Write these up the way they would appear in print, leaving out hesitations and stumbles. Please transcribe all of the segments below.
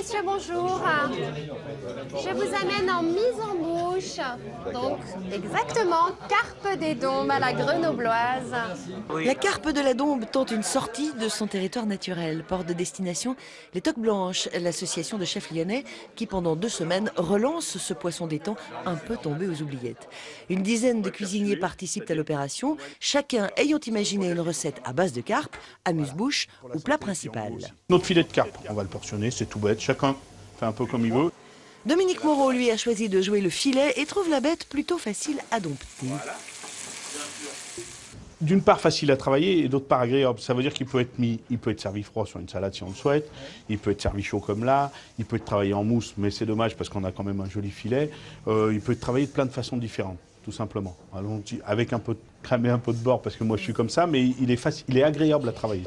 messieurs, bonjour. Je vous amène en mise en bouche. Donc, exactement, carpe des Dombes à la grenobloise. La carpe de la Dombe tente une sortie de son territoire naturel. Port de destination, les Toques Blanches, l'association de chefs lyonnais qui, pendant 2 semaines, relance ce poisson d'étang un peu tombé aux oubliettes. Une dizaine de cuisiniers participent à l'opération, chacun ayant imaginé une recette à base de carpe, amuse-bouche ou plat principal. Notre filet de carpe, on va le portionner, c'est tout bête, chacun fait un peu comme il veut. Dominique Moreau, lui, a choisi de jouer le filet et trouve la bête plutôt facile à dompter. D'une part facile à travailler et d'autre part agréable. Ça veut dire qu'il peut être mis, il peut être servi froid sur une salade si on le souhaite, il peut être servi chaud comme là, il peut être travaillé en mousse, mais c'est dommage parce qu'on a quand même un joli filet. Il peut être travaillé de plein de façons différentes, tout simplement. Allons-y, avec un peu de crème et un peu de beurre parce que moi je suis comme ça, mais il est agréable à travailler.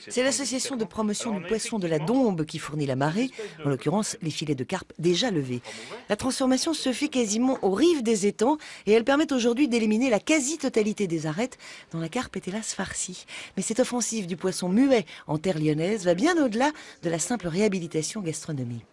C'est l'association de promotion du poisson de la Dombe qui fournit la marée, en l'occurrence les filets de carpe déjà levés. La transformation se fait quasiment aux rives des étangs et elle permet aujourd'hui d'éliminer la quasi-totalité des arêtes dont la carpe est hélas farcie. Mais cette offensive du poisson muet en terre lyonnaise va bien au-delà de la simple réhabilitation gastronomique.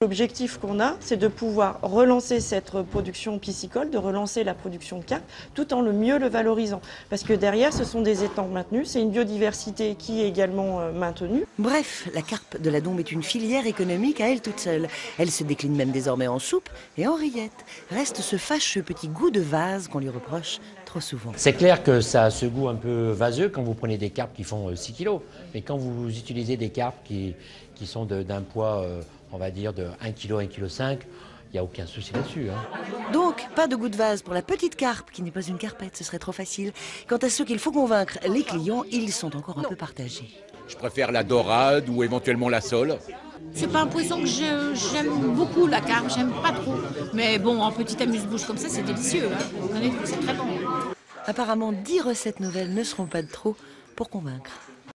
L'objectif qu'on a, c'est de pouvoir relancer cette production piscicole, de relancer la production de carpe, tout en mieux le valorisant. Parce que derrière, ce sont des étangs maintenus, c'est une biodiversité qui est également maintenue. Bref, la carpe de la Dombe est une filière économique à elle toute seule. Elle se décline même désormais en soupe et en rillettes. Reste ce fâcheux petit goût de vase qu'on lui reproche trop souvent. C'est clair que ça a ce goût un peu vaseux quand vous prenez des carpes qui font 6 kilos. Mais quand vous utilisez des carpes qui sont d'un poids, on va dire, de 1 kg, 1,5 kg, il n'y a aucun souci là-dessus. Donc, pas de goût de vase pour la petite carpe qui n'est pas une carpette, ce serait trop facile. Quant à ceux qu'il faut convaincre, les clients, ils sont encore un peu partagés. Je préfère la dorade ou éventuellement la sole. C'est pas un poisson que j'aime beaucoup, la carpe, j'aime pas trop. Mais bon, en petit amuse-bouche comme ça, c'est délicieux. C'est très bon. Apparemment, 10 recettes nouvelles ne seront pas de trop pour convaincre.